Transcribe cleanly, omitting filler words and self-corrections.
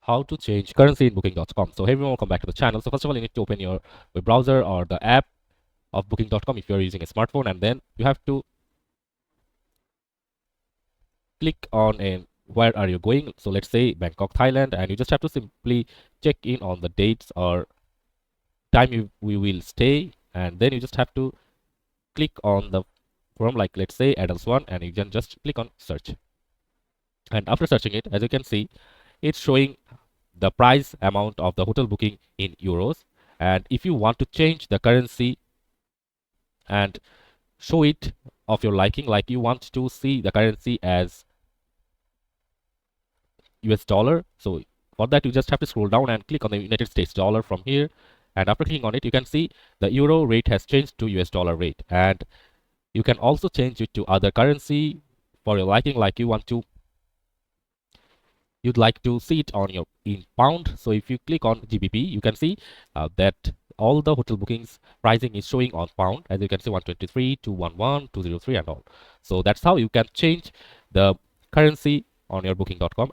how to change currency in booking.com. So hey everyone, welcome back to the channel. So first of all, you need to open your web browser or the app of booking.com if you're using a smartphone, and then you have to click on a where are you going. So let's say Bangkok, Thailand, and you just have to simply check in on the dates or time we will stay, and then you just have to click on the from, like, let's say adults one, and you can just click on search. And after searching it, as you can see, it's showing the price amount of the hotel booking in euros. And if you want to change the currency and show it of your liking, like you want to see the currency as US dollar, so for that you just have to scroll down and click on the United States dollar from here. And after clicking on it, you can see the euro rate has changed to US dollar rate. And you can also change it to other currency for your liking, like you'd like to see it on your in pound. So if you click on GBP, you can see that all the hotel bookings pricing is showing on pound. As you can see, 123, 211, 203, and all. So that's how you can change the currency on your booking.com.